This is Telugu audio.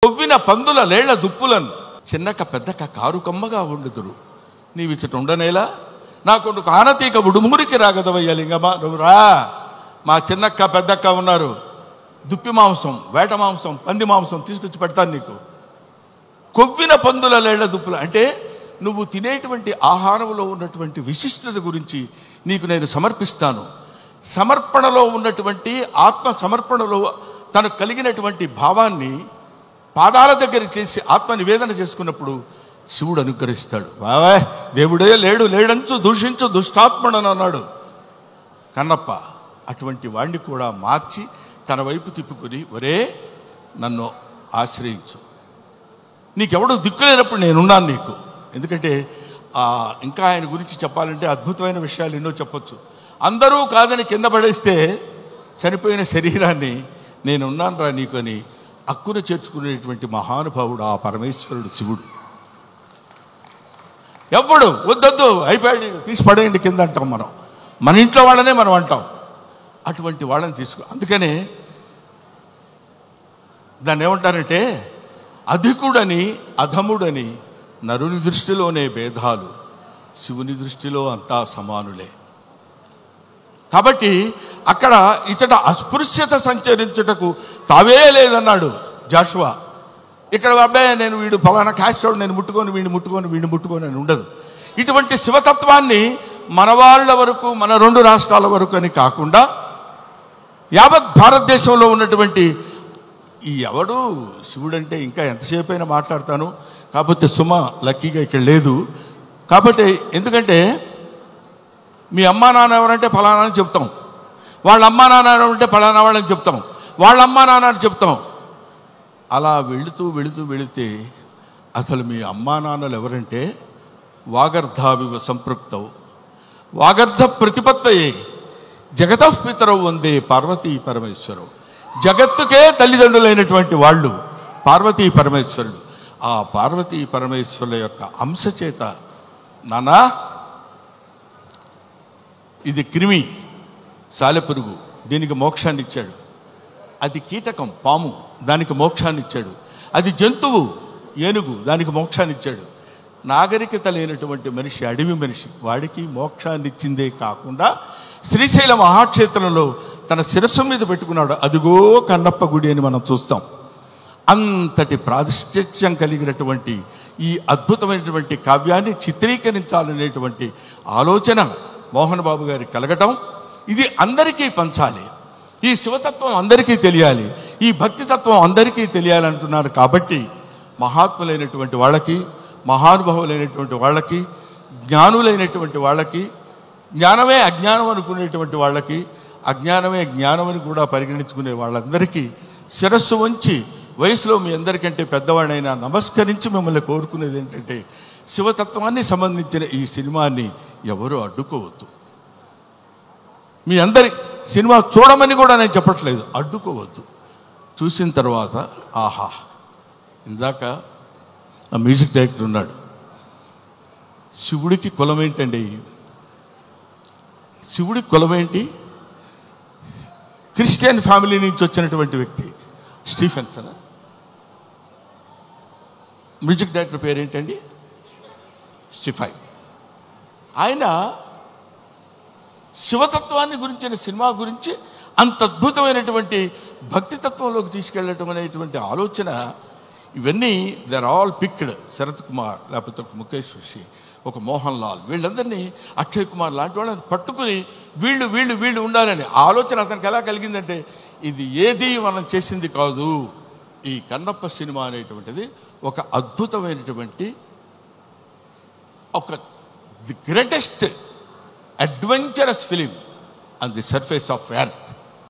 కొవ్విన పందుల లేళ్ల దుప్పులను చిన్నక పెద్దక కారు కమ్మగా ఉండుదురు నీవిచ్చట ఉండనేలా నా కొడుకు ఆనతీక ఉడుమూరికి రాగదవయ్య లింగమా నువ్వు రా. మా చిన్నక్క పెద్దక్క ఉన్నారు, దుప్పి మాంసం, వేట మాంసం, పంది మాంసం తీసుకొచ్చి పెడతాను నీకు. కొవ్విన పందుల లేళ్ల దుప్పులు అంటే నువ్వు తినేటువంటి ఆహారంలో ఉన్నటువంటి విశిష్టత గురించి నీకు నేను సమర్పిస్తాను. సమర్పణలో ఉన్నటువంటి ఆత్మ సమర్పణలో తనకు కలిగినటువంటి భావాన్ని పాదాల దగ్గర చేసి ఆత్మ నివేదన చేసుకున్నప్పుడు శివుడు అనుగ్రహిస్తాడు. బావా దేవుడే లేడంచు దూషించు దుష్టాత్మడని అన్నాడు కన్నప్ప. అటువంటి వాణ్ణి కూడా మార్చి తన వైపు తిప్పుకొని, ఒరే నన్ను ఆశ్రయించు, నీకెవడో దిక్కులేనప్పుడు నేనున్నాను నీకు. ఎందుకంటే ఇంకా ఆయన గురించి చెప్పాలంటే అద్భుతమైన విషయాలు ఎన్నో చెప్పొచ్చు. అందరూ కాదని కింద పడేస్తే చనిపోయిన శరీరాన్ని నేనున్నాను రా నీకు అని అక్కున చేర్చుకునేటువంటి మహానుభావుడు ఆ పరమేశ్వరుడు శివుడు. ఎవడు వద్దొద్దు అయిపోయాడు తీసి పడేయండి కింద అంటాం మనం, మన ఇంట్లో వాళ్ళనే మనం అంటాం. అటువంటి వాళ్ళని అందుకనే దాన్ని ఏమంటారంటే అధికుడని అధముడని నరుని దృష్టిలోనే భేదాలు, శివుని దృష్టిలో అంతా సమానులే. కాబట్టి అక్కడ ఇచ్చట అస్పృశ్యత సంచరించుటకు తావే లేదన్నాడు జాషువా. ఇక్కడ అబ్బాయి నేను వీడు ఫలానా క్యాస్టోడు నేను ముట్టుకొని వీడిని ముట్టుకొని అని ఉండదు. ఇటువంటి శివతత్వాన్ని మన వాళ్ళ వరకు, మన 2 రాష్ట్రాల వరకు అని కాకుండా యావత్ భారతదేశంలో ఉన్నటువంటి ఈ ఎవడు శివుడంటే ఇంకా ఎంతసేపు అయినా మాట్లాడతాను. కాకపోతే సుమ లక్కీగా ఇక్కడ లేదు. కాబట్టి ఎందుకంటే మీ అమ్మా నాన్న ఎవరంటే ఫలానా అని చెప్తాం, వాళ్ళ అమ్మా నాన్న ఎవరంటే ఫలానా వాళ్ళని చెప్తాం, వాళ్ళ అమ్మా నాన్న అని చెప్తాం. అలా వెళితే అసలు మీ అమ్మా నాన్నలు ఎవరంటే వాగర్ధావివ సంపృక్తౌ వాగర్ధ ప్రతిపత్తయే జగతః పితరౌ వందే పార్వతీ పరమేశ్వరవు. జగత్తుకే తల్లిదండ్రులైనటువంటి వాళ్ళు పార్వతీ పరమేశ్వరుడు. ఆ పార్వతీ పరమేశ్వరుల యొక్క అంశ చేత నానా ఇది క్రిమి సాలెపురుగు, దీనికి మోక్షాన్ని ఇచ్చాడు. అది కీటకం పాము, దానికి మోక్షాన్ని ఇచ్చాడు. అది జంతువు ఏనుగు, దానికి మోక్షాన్ని ఇచ్చాడు. నాగరికత లేనటువంటి మనిషి, అడవి మనిషి, వాడికి మోక్షాన్ని ఇచ్చిందే కాకుండా శ్రీశైల మహాక్షేత్రంలో తన శిరస్సు మీద పెట్టుకున్నాడు. అదిగో కన్నప్ప గుడి అని మనం చూస్తాం. అంతటి ప్రాతిష్ఠ్యం కలిగినటువంటి ఈ అద్భుతమైనటువంటి కావ్యాన్ని చిత్రీకరించాలనేటువంటి ఆలోచన మోహన్ బాబు గారికి కలగటం, ఇది అందరికీ పంచాలి, ఈ శివతత్వం అందరికీ తెలియాలి, ఈ భక్తితత్వం అందరికీ తెలియాలంటున్నారు. కాబట్టి మహాత్ములైనటువంటి వాళ్ళకి, మహానుభావులైనటువంటి వాళ్ళకి, జ్ఞానులైనటువంటి వాళ్ళకి, జ్ఞానమే అజ్ఞానం అనుకునేటువంటి వాళ్ళకి, అజ్ఞానమే జ్ఞానం అని కూడా పరిగణించుకునే వాళ్ళందరికీ శిరస్సు వంచి వయసులో మీ అందరికంటే పెద్దవాడైనా నమస్కరించి మిమ్మల్ని కోరుకునేది ఏంటంటే శివతత్వాన్ని సంబంధించిన ఈ సినిమాని ఎవరూ అడ్డుకోవద్దు. మీ అందరి సినిమా చూడమని కూడా నేను చెప్పట్లేదు, అడ్డుకోవద్దు. చూసిన తర్వాత ఆహా, ఇందాక ఆ మ్యూజిక్ డైరెక్టర్ ఉన్నాడు, శివుడికి కులం ఏంటండి? శివుడికి కులం ఏంటి? క్రిస్టియన్ ఫ్యామిలీ నుంచి వచ్చినటువంటి వ్యక్తి స్టీఫెన్సన్. మ్యూజిక్ డైరెక్టర్ పేరేంటండి? స్టిఫై. ఆయన శివతత్వాన్ని గురించిన సినిమా గురించి అంత అద్భుతమైనటువంటి భక్తితత్వంలోకి తీసుకెళ్ళటం అనేటువంటి ఆలోచన, ఇవన్నీ they are all picked. Sarath Kumar, లేకపోతే ఒక ముఖేష్ ఋషి, ఒక మోహన్ లాల్, వీళ్ళందరినీ అక్షయ్ కుమార్ లాంటి వాళ్ళని పట్టుకుని వీళ్ళు వీళ్ళు వీళ్ళు ఉండాలని ఆలోచన అతనికి ఎలా కలిగిందంటే, ఇది ఏది మనం చేసింది కాదు, ఈ కన్నప్ప సినిమా అనేటువంటిది ఒక అద్భుతమైనటువంటి ఒక the greatest adventurous film on the surface of earth.